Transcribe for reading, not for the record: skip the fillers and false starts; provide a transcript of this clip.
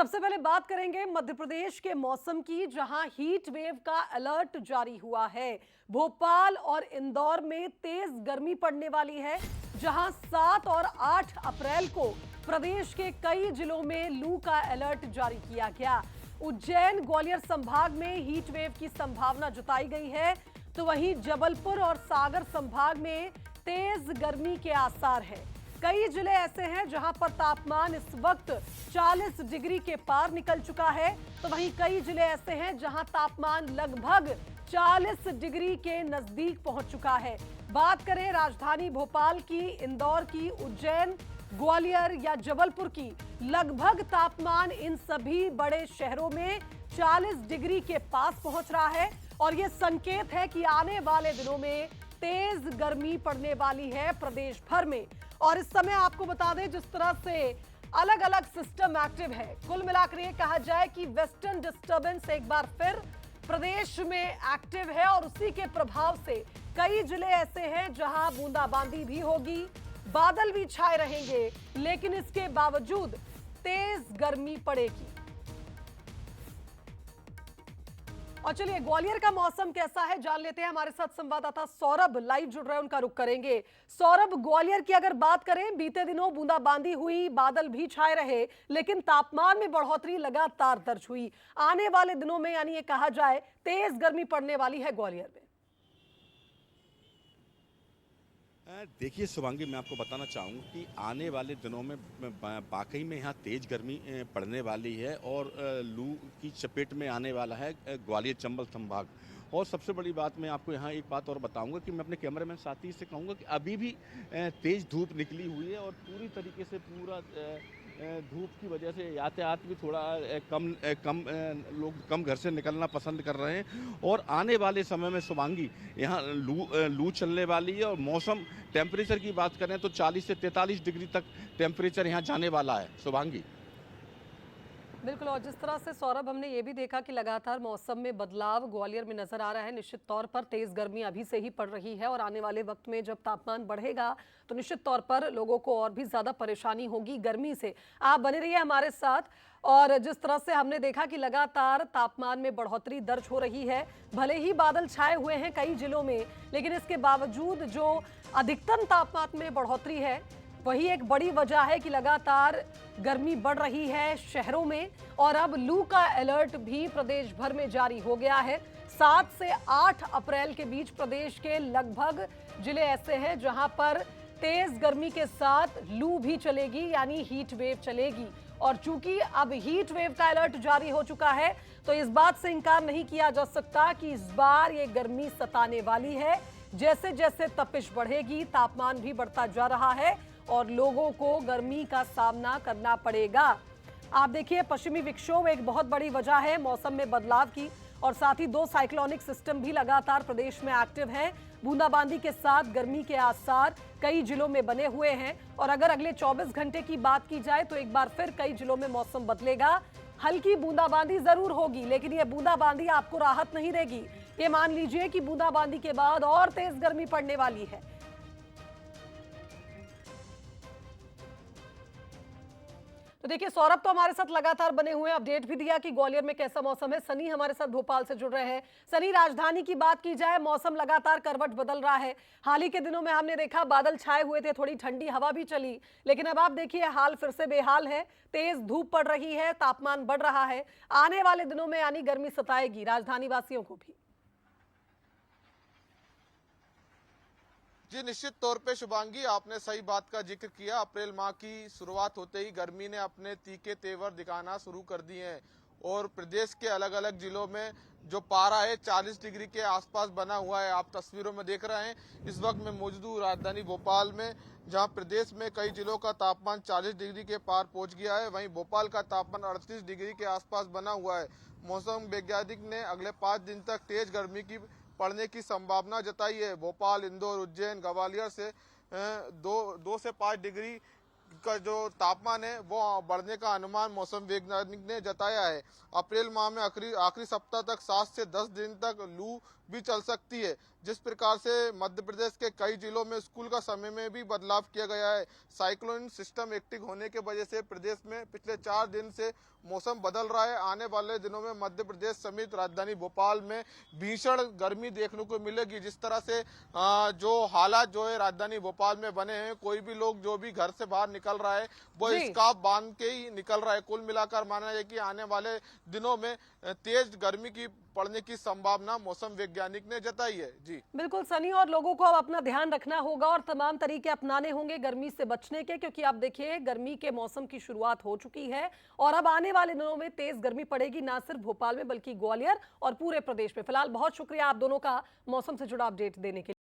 सबसे पहले बात करेंगे मध्य प्रदेश के मौसम की, जहां हीट वेव का अलर्ट जारी हुआ है। भोपाल और इंदौर में तेज गर्मी पड़ने वाली है, जहां 7 और 8 अप्रैल को प्रदेश के कई जिलों में लू का अलर्ट जारी किया गया। उज्जैन ग्वालियर संभाग में हीट वेव की संभावना जताई गई है, तो वहीं जबलपुर और सागर संभाग में तेज गर्मी के आसार हैं। कई जिले ऐसे हैं जहां पर तापमान इस वक्त 40 डिग्री के पार निकल चुका है, तो वहीं कई जिले ऐसे हैं जहां तापमान लगभग 40 डिग्री के नजदीक पहुंच चुका है। बात करें राजधानी भोपाल की, इंदौर की, उज्जैन, ग्वालियर या जबलपुर की, लगभग तापमान इन सभी बड़े शहरों में 40 डिग्री के पास पहुंच रहा है और यह संकेत है कि आने वाले दिनों में तेज गर्मी पड़ने वाली है प्रदेश भर में। और इस समय आपको बता दें, जिस तरह से अलग अलग सिस्टम एक्टिव है, कुल मिलाकर ये कहा जाए कि वेस्टर्न डिस्टर्बेंस एक बार फिर प्रदेश में एक्टिव है और उसी के प्रभाव से कई जिले ऐसे हैं जहां बूंदाबांदी भी होगी, बादल भी छाए रहेंगे, लेकिन इसके बावजूद तेज गर्मी पड़ेगी। और चलिए ग्वालियर का मौसम कैसा है जान लेते हैं। हमारे साथ संवाददाता सौरभ लाइव जुड़ रहे हैं, उनका रुख करेंगे। सौरभ, ग्वालियर की अगर बात करें, बीते दिनों बूंदाबांदी हुई, बादल भी छाए रहे, लेकिन तापमान में बढ़ोतरी लगातार दर्ज हुई। आने वाले दिनों में यानी ये कहा जाए तेज गर्मी पड़ने वाली है ग्वालियर में। देखिए शुभांगी, मैं आपको बताना चाहूँगा कि आने वाले दिनों में वाकई में यहाँ तेज़ गर्मी पड़ने वाली है और लू की चपेट में आने वाला है ग्वालियर चंबल संभाग। और सबसे बड़ी बात, मैं आपको यहाँ एक बात और बताऊंगा कि मैं अपने कैमरामैन साथी से कहूँगा कि अभी भी तेज़ धूप निकली हुई है और पूरी तरीके से पूरा धूप की वजह से यातायात भी थोड़ा कम लोग कम घर से निकलना पसंद कर रहे हैं। और आने वाले समय में शुभांगी यहाँ लू चलने वाली है और मौसम टेम्परेचर की बात करें तो 40 से 43 डिग्री तक टेम्परेचर यहाँ जाने वाला है शुभांगी। बिल्कुल, और जिस तरह से सौरभ हमने ये भी देखा कि लगातार मौसम में बदलाव ग्वालियर में नजर आ रहा है। निश्चित तौर पर तेज गर्मी अभी से ही पड़ रही है और आने वाले वक्त में जब तापमान बढ़ेगा तो निश्चित तौर पर लोगों को और भी ज्यादा परेशानी होगी गर्मी से। आप बने रहिए हमारे साथ। और जिस तरह से हमने देखा कि लगातार तापमान में बढ़ोतरी दर्ज हो रही है, भले ही बादल छाए हुए हैं कई जिलों में, लेकिन इसके बावजूद जो अधिकतम तापमान में बढ़ोतरी है वही एक बड़ी वजह है कि लगातार गर्मी बढ़ रही है शहरों में। और अब लू का अलर्ट भी प्रदेश भर में जारी हो गया है। 7 से 8 अप्रैल के बीच प्रदेश के लगभग जिले ऐसे हैं जहां पर तेज गर्मी के साथ लू भी चलेगी, यानी हीट वेव चलेगी। और चूंकि अब हीट वेव का अलर्ट जारी हो चुका है, तो इस बात से इनकार नहीं किया जा सकता कि इस बार ये गर्मी सताने वाली है। जैसे जैसे तपिश बढ़ेगी, तापमान भी बढ़ता जा रहा है और लोगों को गर्मी का सामना करना पड़ेगा। आप देखिए, पश्चिमी विक्षोभ एक बहुत बड़ी वजह है मौसम में बदलाव की, और साथ ही 2 साइक्लोनिक सिस्टम भी लगातार प्रदेश में एक्टिव हैं। बूंदाबांदी के साथ गर्मी के आसार कई जिलों में बने हुए हैं। और अगर अगले 24 घंटे की बात की जाए तो एक बार फिर कई जिलों में मौसम बदलेगा। हल्की बूंदाबांदी जरूर होगी, लेकिन यह बूंदाबांदी आपको राहत नहीं देगी। ये मान लीजिए कि बूंदाबांदी के बाद और तेज गर्मी पड़ने वाली है। तो देखिए, सौरभ तो हमारे साथ लगातार बने हुए हैं, अपडेट भी दिया कि ग्वालियर में कैसा मौसम है। सनी हमारे साथ भोपाल से जुड़ रहे हैं। सनी, राजधानी की बात की जाए, मौसम लगातार करवट बदल रहा है। हाल ही के दिनों में हमने देखा बादल छाए हुए थे, थोड़ी ठंडी हवा भी चली, लेकिन अब आप देखिए हाल फिर से बेहाल है। तेज धूप पड़ रही है, तापमान बढ़ रहा है। आने वाले दिनों में यानी गर्मी सताएगी राजधानी वासियों को भी। जी निश्चित तौर पे शुभांगी, आपने सही बात का जिक्र किया। अप्रैल माह की शुरुआत होते ही गर्मी ने अपने तीखे तेवर दिखाना शुरू कर दिए हैं और प्रदेश के अलग अलग जिलों में जो पारा है 40 डिग्री के आसपास बना हुआ है। आप तस्वीरों में देख रहे हैं। इस वक्त मैं मौजूद हूँ राजधानी भोपाल में, जहां प्रदेश में कई जिलों का तापमान 40 डिग्री के पार पहुंच गया है। वहीं भोपाल का तापमान 38 डिग्री के आसपास बना हुआ है। मौसम वैज्ञानिक ने अगले 5 दिन तक तेज गर्मी की पड़ने की संभावना जताई है। भोपाल, इंदौर, उज्जैन, ग्वालियर से 2 से 5 डिग्री का जो तापमान है वो बढ़ने का अनुमान मौसम वैज्ञानिक ने जताया है। अप्रैल माह में आखिरी सप्ताह तक 7 से 10 दिन तक लू भी चल सकती है। जिस प्रकार से मध्य प्रदेश के कई जिलों में स्कूल का समय में भी बदलाव किया गया है। साइक्लोन सिस्टम एक्टिव होने के वजह से प्रदेश में पिछले 4 दिन से मौसम बदल रहा है। आने वाले दिनों में मध्य प्रदेश समेत राजधानी भोपाल में भीषण गर्मी देखने को मिलेगी। जिस तरह से जो हालात जो है राजधानी भोपाल में बने हैं, कोई भी लोग जो भी घर से बाहर निकल रहा है वो जी। स्कार्फ बांध के ही निकल रहा है। कुल मिलाकर माना जाए कि आने वाले दिनों में तेज गर्मी की पड़ने की संभावना मौसम वैज्ञानिक ने जताई है। जी बिल्कुल सनी, और लोगों को अब अपना ध्यान रखना होगा और तमाम तरीके अपनाने होंगे गर्मी से बचने के, क्योंकि आप देखिए गर्मी के मौसम की शुरुआत हो चुकी है और अब आने वाले दिनों में तेज गर्मी पड़ेगी, ना सिर्फ भोपाल में बल्कि ग्वालियर और पूरे प्रदेश में। फिलहाल बहुत शुक्रिया आप दोनों का मौसम से जुड़ा अपडेट देने के लिए।